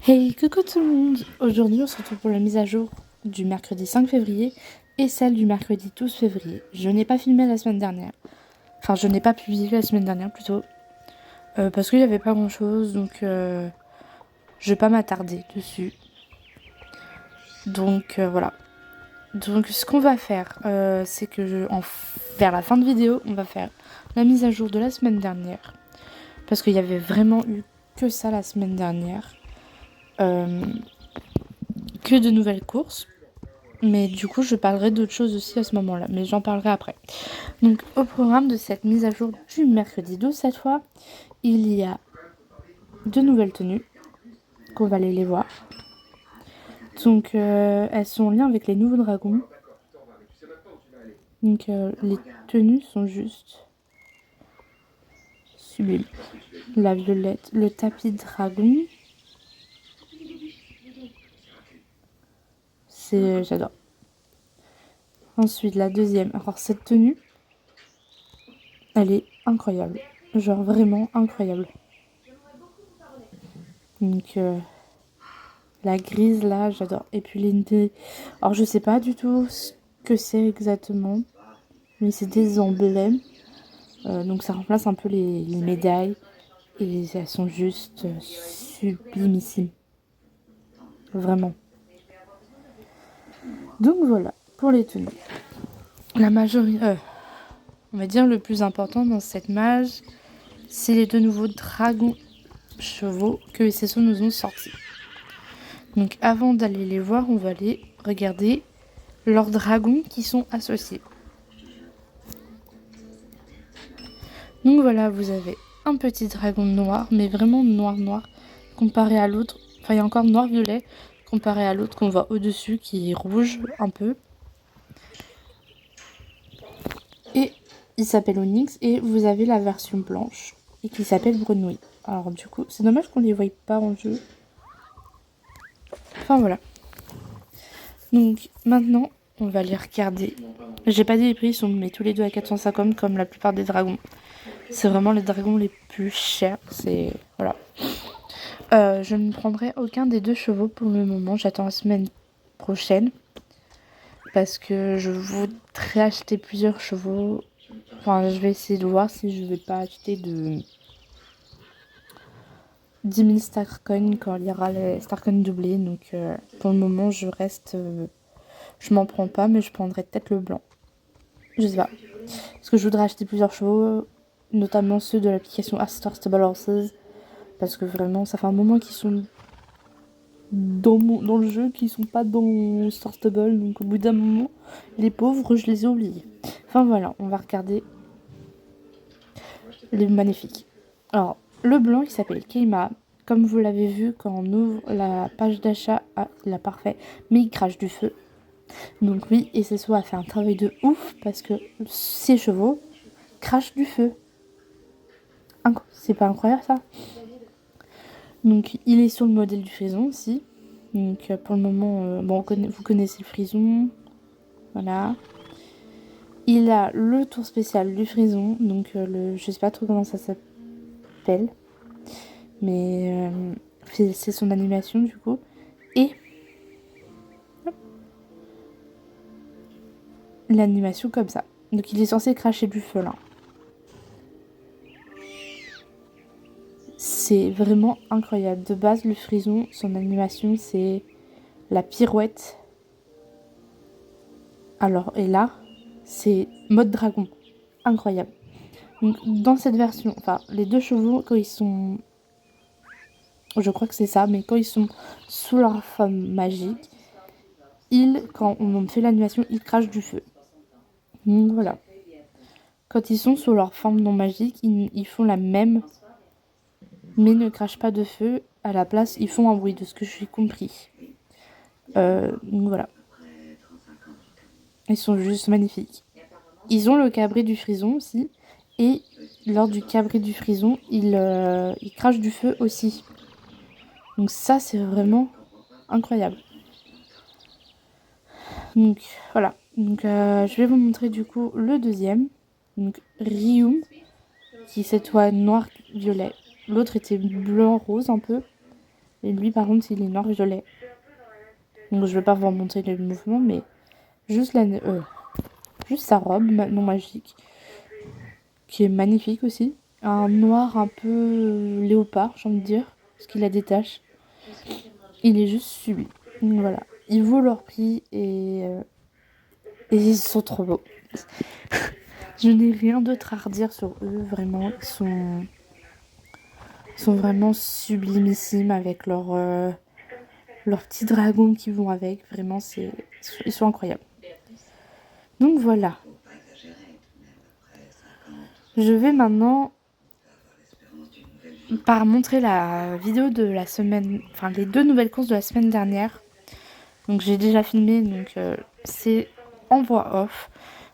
Hey, coucou tout le monde! Aujourd'hui, on se retrouve pour la mise à jour du mercredi 5 février et celle du mercredi 12 février. Je n'ai pas filmé la semaine dernière. Enfin, je n'ai pas publié la semaine dernière plutôt. Parce qu'il n'y avait pas grand chose, donc je vais pas m'attarder dessus. Donc voilà. Donc ce qu'on va faire, c'est que vers la fin de vidéo, on va faire la mise à jour de la semaine dernière. Parce qu'il y avait vraiment eu que ça la semaine dernière. Que de nouvelles courses. Mais du coup, je parlerai d'autres choses aussi à ce moment-là. Mais j'en parlerai après. Donc, au programme de cette mise à jour du mercredi 12, cette fois, il y a deux nouvelles tenues. Qu'on va aller les voir. Donc, elles sont en lien avec les nouveaux dragons. Donc, les tenues sont juste sublimes. La violette, le tapis dragon. J'adore. Ensuite, la deuxième. Alors, cette tenue, elle est incroyable. Genre vraiment incroyable. Donc, la grise là, j'adore. Et puis les... Alors, je sais pas du tout ce que c'est exactement. Mais c'est des emblèmes. Donc, ça remplace un peu les médailles. Et elles sont juste sublimissimes. Vraiment. Donc, voilà. Pour les tenues. La majorité... on va dire le plus important dans cette mage, c'est les deux nouveaux dragons chevaux que SSO nous ont sortis. Donc avant d'aller les voir, on va aller regarder leurs dragons qui sont associés. Donc voilà, vous avez un petit dragon noir, mais vraiment noir comparé à l'autre. Enfin, il y a encore noir-violet comparé à l'autre qu'on voit au-dessus qui est rouge un peu. Et il s'appelle Onyx et vous avez la version blanche et qui s'appelle Grenouille. Alors du coup, c'est dommage qu'on les voie pas en jeu. Enfin voilà. Donc maintenant, on va les regarder. J'ai pas dit les prix, ils sont mais tous les deux à 450 comme la plupart des dragons. C'est vraiment les dragons les plus chers. C'est voilà. Je ne prendrai aucun des deux chevaux pour le moment. J'attends la semaine prochaine parce que je voudrais acheter plusieurs chevaux. Enfin, je vais essayer de voir si je vais pas acheter de 10 000 Starcoins quand il y aura les Starcoins doublés. Donc pour le moment, je reste. Je m'en prends pas, mais je prendrai peut-être le blanc. Je sais pas. Parce que je voudrais acheter plusieurs chevaux, notamment ceux de l'application Astor Stable Horses. Parce que vraiment, ça fait un moment qu'ils sont dans le jeu, qu'ils sont pas dans Star Stable. Donc au bout d'un moment, les pauvres, je les ai oubliés. Enfin voilà, on va regarder les magnifiques. Alors, le blanc qui s'appelle Keima. Comme vous l'avez vu, quand on ouvre la page d'achat, il a parfait, mais il crache du feu. Donc oui, et SSO a fait un travail de ouf parce que ces chevaux crachent du feu. C'est pas incroyable ça? Donc il est sur le modèle du frison aussi. Donc pour le moment, bon, vous connaissez le frison. Voilà. Il a le tour spécial du frison. Donc je sais pas trop comment ça s'appelle. Mais c'est son animation du coup. Et l'animation comme ça. Donc il est censé cracher du feu là. C'est vraiment incroyable. De base, le frison, son animation, c'est la pirouette. Alors, et là, c'est mode dragon. Incroyable. Donc, dans cette version, enfin, les deux chevaux, quand ils sont... Je crois que c'est ça, mais quand ils sont sous leur forme magique, quand on fait l'animation, ils crachent du feu. Donc, voilà. Quand ils sont sous leur forme non magique, ils font la même, mais ne crachent pas de feu. À la place, ils font un bruit, de ce que je suis compris. Donc, voilà. Ils sont juste magnifiques. Ils ont le cabri du frison aussi. Et lors du cabri du frison, ils crachent du feu aussi. Donc ça, c'est vraiment incroyable. Donc voilà. Donc je vais vous montrer du coup le deuxième. Donc Ryum, qui cette fois noir-violet. L'autre était blanc-rose un peu. Et lui, par contre, il est noir violet. Donc je vais pas vous remonter les mouvements, mais juste juste sa robe, non magique, qui est magnifique aussi. Un noir un peu léopard, j'ai envie de dire, parce qu'il a des taches. Il est juste sublime. Donc voilà, ils vaut leur prix et ils sont trop beaux. Je n'ai rien d'autre à redire sur eux, vraiment. Ils sont vraiment sublimissimes avec leurs petits dragons qui vont avec. Vraiment, ils sont incroyables. Donc voilà. Je vais maintenant montrer la vidéo de la semaine, enfin les 2 nouvelles courses de la semaine dernière. Donc j'ai déjà filmé, donc c'est en voix off.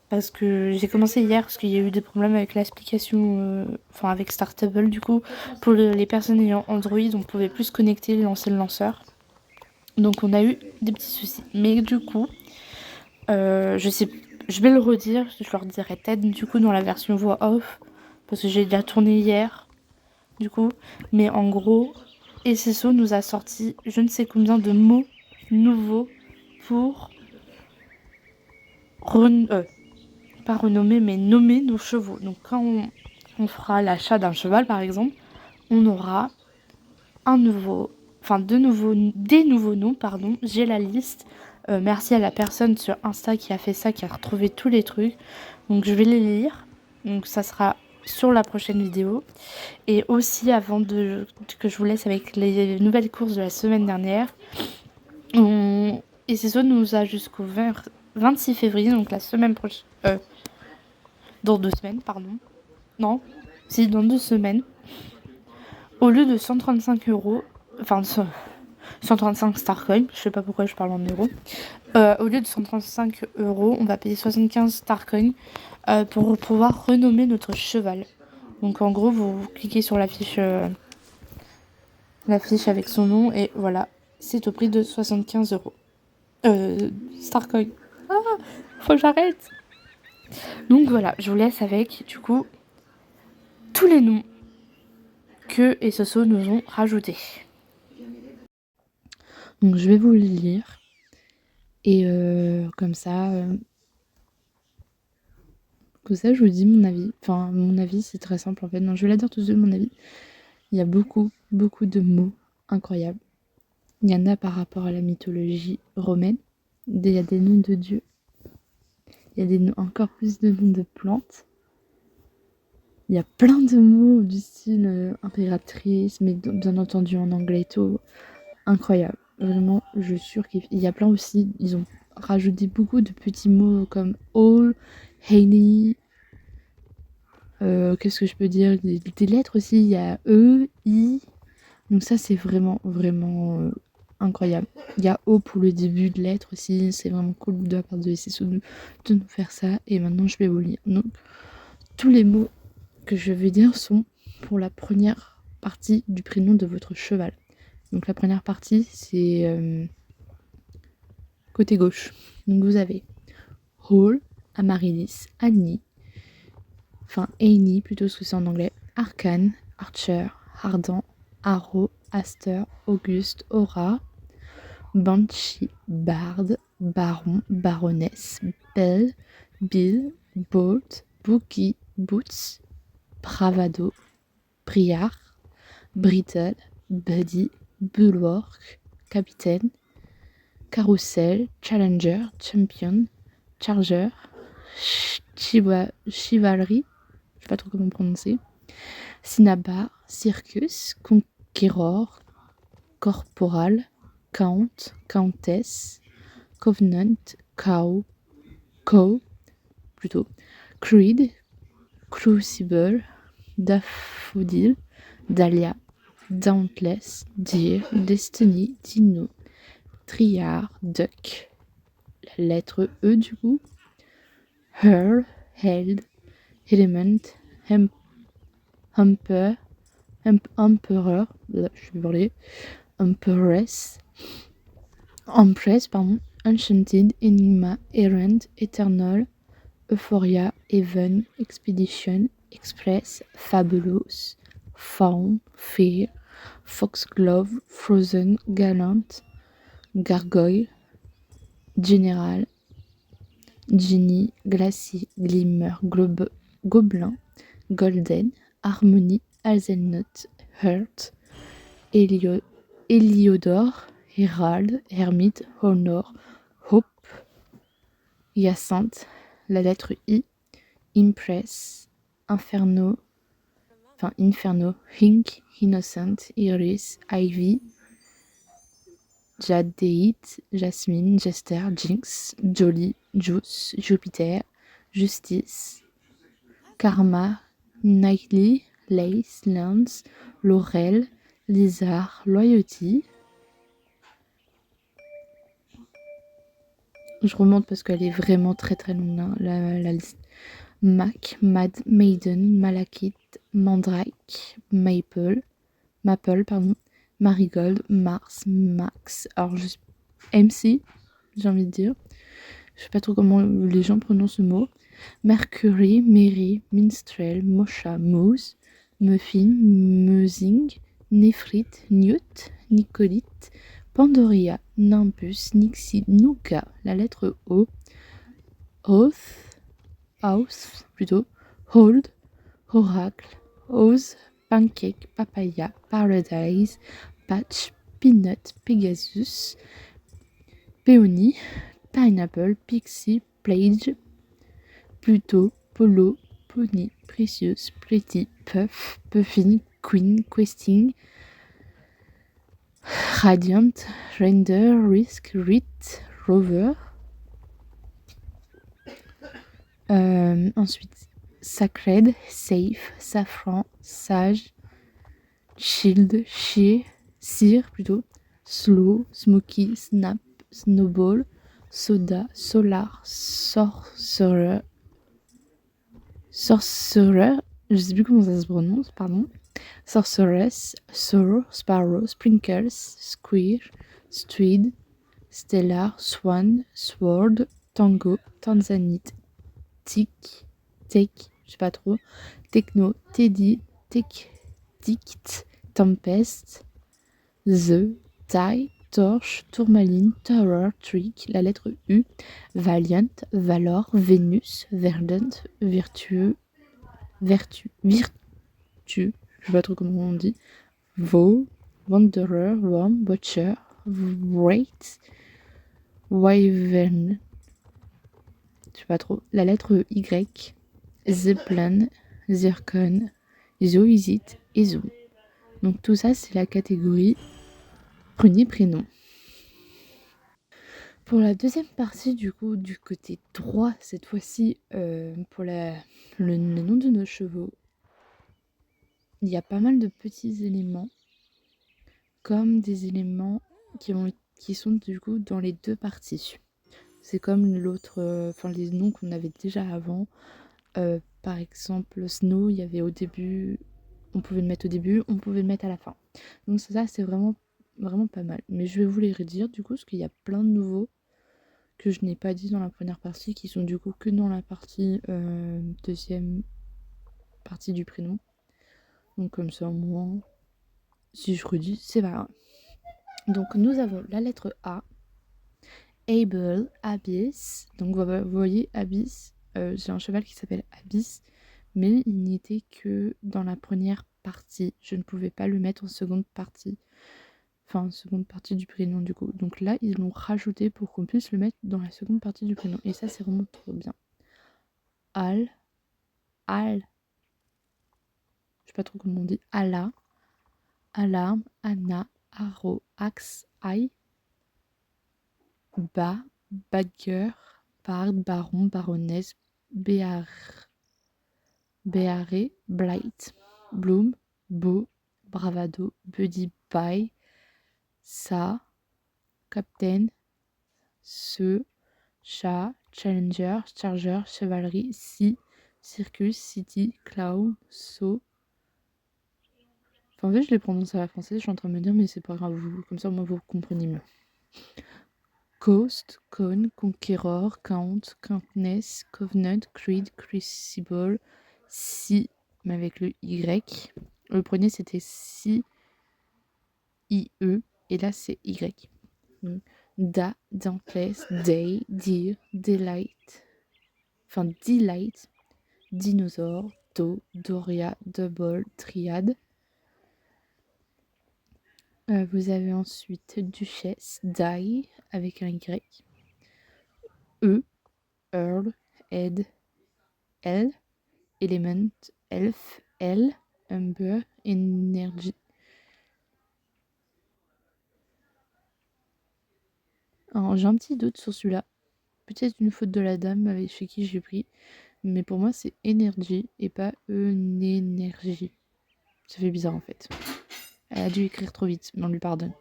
Parce que j'ai commencé hier, parce qu'il y a eu des problèmes avec l'application, enfin avec Startable du coup. Pour les personnes ayant Android, on pouvait plus se connecter, lancer le lanceur. Donc on a eu des petits soucis. Mais du coup, je vais le redire, je leur dirai peut-être du coup dans la version voix off. Parce que j'ai déjà tourné hier, du coup. Mais en gros, SSO nous a sorti je ne sais combien de mots nouveaux pour pas renommer, mais nommer nos chevaux. Donc quand on fera l'achat d'un cheval, par exemple, on aura des nouveaux noms, pardon. J'ai la liste. Merci à la personne sur Insta qui a fait ça, qui a retrouvé tous les trucs. Donc je vais les lire. Donc ça sera sur la prochaine vidéo. Et aussi, avant que je vous laisse avec les nouvelles courses de la semaine dernière, et c'est ça nous a jusqu'au 26 février, donc la semaine prochaine. Dans 2 semaines, pardon. Non, si, dans 2 semaines. Au lieu de 135 euros, enfin 135 Starcoin, je sais pas pourquoi je parle en euros. Au lieu de 135 euros, on va payer 75 Starcoin pour pouvoir renommer notre cheval. Donc en gros, vous cliquez sur l'affiche avec son nom et voilà, c'est au prix de 75 euros. Starcoin. Ah, faut que j'arrête. Donc voilà, je vous laisse avec du coup tous les noms que SSO nous ont rajoutés. Donc je vais vous le lire. Et comme ça, je vous dis mon avis. Enfin, mon avis, c'est très simple en fait. Non, je vais la dire tout de suite, mon avis. Il y a beaucoup, beaucoup de mots incroyables. Il y en a par rapport à la mythologie romaine. Il y a des noms de dieux. Il y a encore plus de noms de plantes. Il y a plein de mots du style impératrice, mais bien entendu en anglais et tout. Incroyable. Vraiment, je surkiffe. Il y a plein aussi, ils ont rajouté beaucoup de petits mots comme all, Hailey. Qu'est-ce que je peux dire, des lettres aussi, il y a E, I. Donc ça, c'est vraiment, vraiment incroyable. Il y a O pour le début de lettres aussi. C'est vraiment cool de la part de SSO de nous faire ça. Et maintenant, je vais vous lire. Donc, tous les mots que je vais dire sont pour la première partie du prénom de votre cheval. Donc la première partie, c'est côté gauche. Donc vous avez Hall, Amaryllis, Annie, enfin Annie plutôt parce que c'est en anglais, Arcane, Archer, Ardent, Arrow, Aster, Auguste, Aura, Banshee, Bard, Baron, Baroness, Belle, Bill, Bolt, Bookie, Boots, Bravado, Briard, Brittle, Buddy, Bulwark, Capitaine, Carousel, Challenger, Champion, Charger, Chivalry, je sais pas trop comment prononcer, Cinnabar, Circus, Conqueror, Corporal, Count, Countess, Covenant, Cow, plutôt, Creed, Crucible, Daffodil, Dahlia, Dauntless, Deer, Destiny, Dino, Triard, Duck, la lettre E du coup, Hurl, Held, Element, Emperor, là, je vais parler, Empress, Enchanted, Enigma, Errant, Eternal, Euphoria, Even, Expedition, Express, Fabulous, Fawn, Fear, Foxglove, Frozen, Gallant, Gargoyle, General, Genie, Glacier, Glimmer, Gobelin, Golden, Harmony, Hazelnut, Hurt, Héliodore, Herald, Hermite, Honor, Hope, Hyacinthe, la lettre I, Impress, Inferno, Hink, Innocent, Iris, Ivy, Jade, Jasmine, Jester, Jinx, Jolly, Juice, Jupiter, Justice, Karma, Nightly, Lace, Lance, Laurel, Lizard, Loyauty. Je remonte parce qu'elle est vraiment très très longue, hein, la liste. Mac, Mad, Maiden, Malakith, Mandrake, Maple, Marigold, Mars, Max, alors MC, j'ai envie de dire. Je sais pas trop comment les gens prononcent ce mot. Mercury, Mary, Minstrel, Mosha, Moose, Muffin, Musing, Nefrit, Newt, Nicolite, Pandoria, Nimbus, Nixie, Nuka, la lettre O, House plutôt, Hold, Oracle, Oz, Pancake, Papaya, Paradise, Patch, Peanut, Pegasus, Peony, Pineapple, Pixie, Plage, Pluto, Polo, Pony, Precious, Pretty, Puff, Puffin, Queen, Questing, Radiant, Render, Risk, Rit, Rover. Ensuite, Sacred, Safe, Safran, Sage, Shield, Sear plutôt, Slow, Smoky, Snap, Snowball, Soda, Solar, Sorcerer, je sais plus comment ça se prononce, pardon. Sorceress, Soar, Sparrow, Sprinkles, Squeer, Streed, Stellar, Swan, Sword, Tango, Tanzanite, Take, je sais pas trop, Techno, Teddy, Tict, Tempest, The, Die, Torch, Tourmaline, Tower, Trick, la lettre U, Valiant, Valor, Vénus, Verdant, Vertu, je sais pas trop comment on dit, Vow, Wanderer, Worm, Butcher, Wraith, Wyvern, je sais pas trop, la lettre Y, Zeppelin, Zircon, Zoisit et Zoom. Donc tout ça, c'est la catégorie premier prénom. Pour la deuxième partie, du coup, du côté droit, cette fois-ci, pour le nom de nos chevaux, il y a pas mal de petits éléments, comme des éléments qui sont du coup dans les deux parties. C'est comme l'autre, les noms qu'on avait déjà avant. Par exemple, Snow, il y avait au début, on pouvait le mettre au début, on pouvait le mettre à la fin. Donc ça, c'est vraiment, vraiment pas mal. Mais je vais vous les redire du coup, parce qu'il y a plein de nouveaux que je n'ai pas dit dans la première partie, qui sont du coup que dans la partie deuxième partie du prénom. Donc comme ça, au moins, si je redis, c'est pas grave. Donc nous avons la lettre A, Able, Abyss. Donc vous voyez, Abyss, j'ai un cheval qui s'appelle Abyss, mais il n'était que dans la première partie. Je ne pouvais pas le mettre en seconde partie. Enfin, seconde partie du prénom du coup. Donc là, ils l'ont rajouté pour qu'on puisse le mettre dans la seconde partie du prénom. Et ça, c'est vraiment trop bien. Al, je sais pas trop comment on dit, Ala, Alarme, Anna, Aro, Axe, Aïe, Badger, Bard, Baron, Baronesse, Béaré, Blight, Bloom, Beau, Bravado, Buddy, Bye, Sa, Captain, Chat, Challenger, Charger, Chevalerie, Circus, City, Clown, Saut. Enfin, en fait, je les prononce à la française, je suis en train de me dire, mais c'est pas grave, comme ça, moi, vous comprenez mieux. Coast, Cone, Conqueror, Count, Countess, Covenant, Creed, Crucible, mais avec le Y. Le premier, c'était I-E, et là c'est Y. Donc, da, dauntless, day, deer, delight, enfin delight, dinosaure, do, doria, double, triade. Vous avez ensuite duchesse, die, avec un Y. E, earl, head, L, element, elf, L, umber, energy. Alors, j'ai un petit doute sur celui-là. Peut-être une faute de la dame avec chez qui j'ai pris. Mais pour moi, c'est énergie et pas énergie. Ça fait bizarre en fait. Elle a dû écrire trop vite, mais on lui pardonne.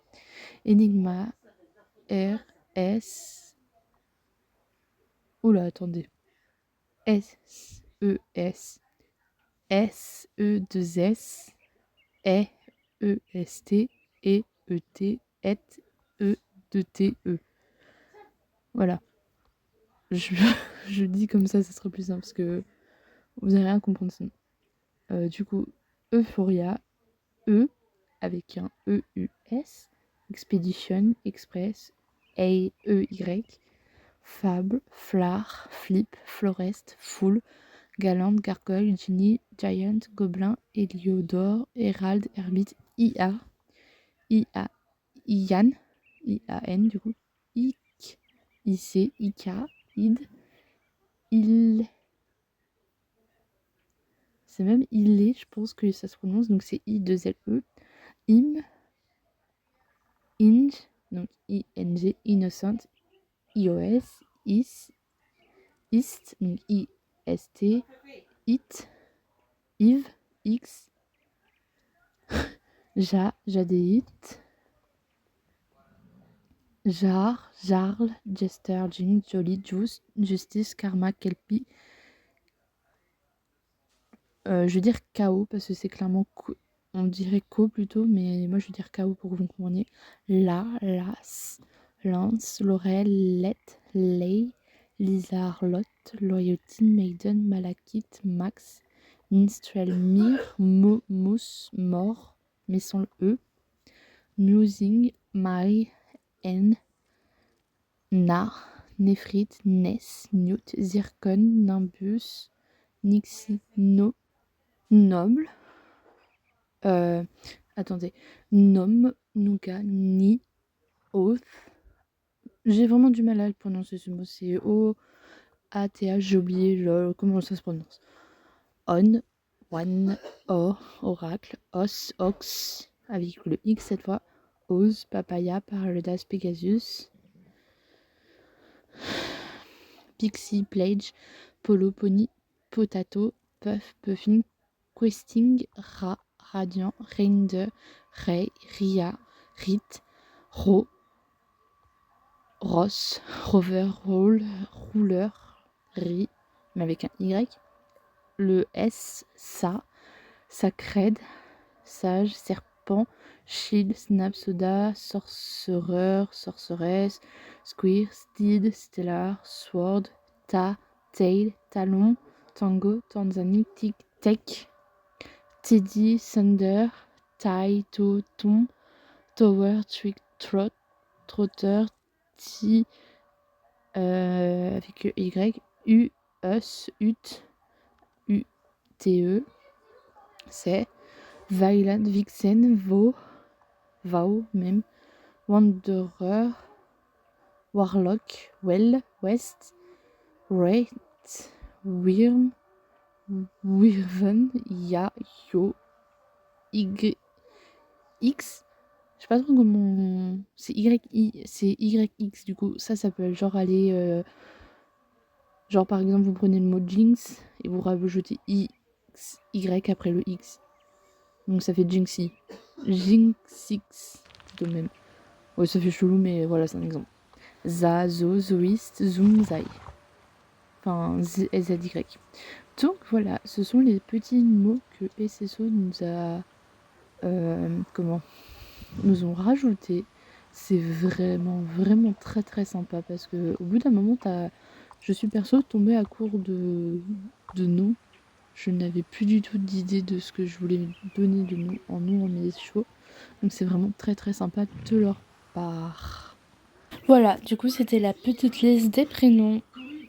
Enigma, R, S. Oula, attendez. S, E, S. S, E, 2, S. E, E, S, T. E, E, T. Et, E, 2, T, E. Voilà. Je, je dis comme ça sera plus simple parce que vous n'allez rien comprendre sinon. Du coup, Euphoria, E avec un E-U-S, Expedition, Express, A-E-Y, Fable, Flare, Flip, Florest, Fool, Galante, Gargoyle, Genie, Giant, Gobelin, Héliodore, Herald, Herbite, IA, IA, Ian, I-A-N du coup, Ic, IC, Ika, Id, Il. C'est même Ilé, je pense que ça se prononce, donc c'est I-2-L-E, Im, Inge, donc I-N-G, Innocent, iOS, Ist, donc I-S-T, It, Yves, X, Jadeit, Jar, Jarl, Jester, Jinx, Jolly, Juice, Justice, Karma, Kelpie. Je vais dire KO parce que c'est clairement on dirait Co plutôt, mais moi je vais dire KO pour que vous compreniez. Las, Lance, Laurel, Let, Lay, Lizard, Lot, Loyauty, Maiden, Malakite, Max, Minstrel, Mir, Mousse, Mort, mais sans le E, Musing, My, N, Nar, Néphrite, Ness, Newt, Zircon, Nimbus, Nixie, No, Noble, attendez, Nom, Nougat, Ni, Oath. J'ai vraiment du mal à le prononcer ce mot, c'est O-A-T-H, j'ai oublié comment ça se prononce. On, One, O, Oracle, Os, Ox, avec le X cette fois, Oz, Papaya, Parledas, Pegasus, Pixie, Plage, Polo, Pony, Potato, Puff, Puffin, Questing, Ra, Radiant, Reinder, Ray, Ria, Rit, Ro, Ross, Rover, Roll, Rouleur, Ri, mais avec un Y, le S, Sa, Sacred, Sage, Serpent, Shield, Snap, Soda, Sorcereur, Sorceress, Squeer, Steed, Stellar, Sword, Ta, Tail, Talon, Tango, Tanzanie, Tic, Tech, Teddy, Thunder, Tai, To, Ton, Tower, Trick, Trot, Trotter, T, avec Y, U, Us, Ut, U, T, E, c'est Violent, Vixen, Vau même, Wanderer, Warlock, Well, West, Wraith, Wyrm, Wyvern, Ya, Yo, Y, X. Je sais pas trop comment. C'est YX du coup. Ça peut genre aller. Genre par exemple, vous prenez le mot Jinx et vous rajoutez Y après le X. Donc ça fait Jinxie. Jinxix, plutôt même. Ouais, ça fait chelou, mais voilà, c'est un exemple. Zo, Zoist, Zoom, Zai. Enfin, ZY. Donc voilà, ce sont les petits mots que SSO nous a. Nous ont rajouté. C'est vraiment, vraiment très très sympa parce que au bout d'un moment, je suis perso tombée à court de noms. Je n'avais plus du tout d'idée de ce que je voulais donner de nom en nom en mes chevaux. Donc c'est vraiment très très sympa de leur part. Voilà, du coup c'était la petite liste des prénoms,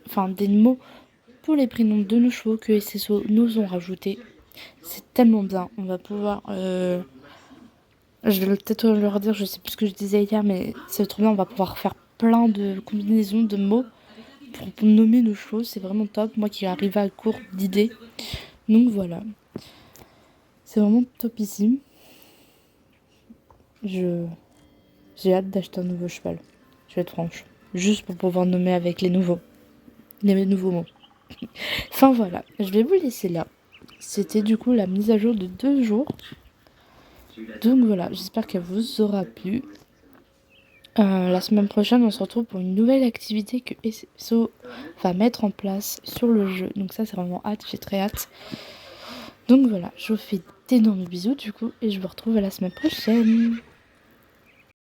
enfin des mots pour les prénoms de nos chevaux que SSO nous ont rajoutés. C'est tellement bien, on va pouvoir... je vais peut-être leur dire, je sais plus ce que je disais hier, mais c'est trop bien, on va pouvoir faire plein de combinaisons de mots pour nommer nos chevaux, c'est vraiment top. Moi qui arrive à court d'idées. Donc voilà, c'est vraiment topissime. Je J'ai hâte d'acheter un nouveau cheval, je vais être franche. Juste pour pouvoir nommer avec les nouveaux mots. Enfin voilà, je vais vous laisser là. C'était du coup la mise à jour de 2 jours. Donc voilà, j'espère qu'elle vous aura plu. La semaine prochaine, on se retrouve pour une nouvelle activité que SSO va mettre en place sur le jeu. Donc ça, c'est vraiment hâte, j'ai très hâte. Donc voilà, je vous fais d'énormes bisous du coup et je vous retrouve à la semaine prochaine.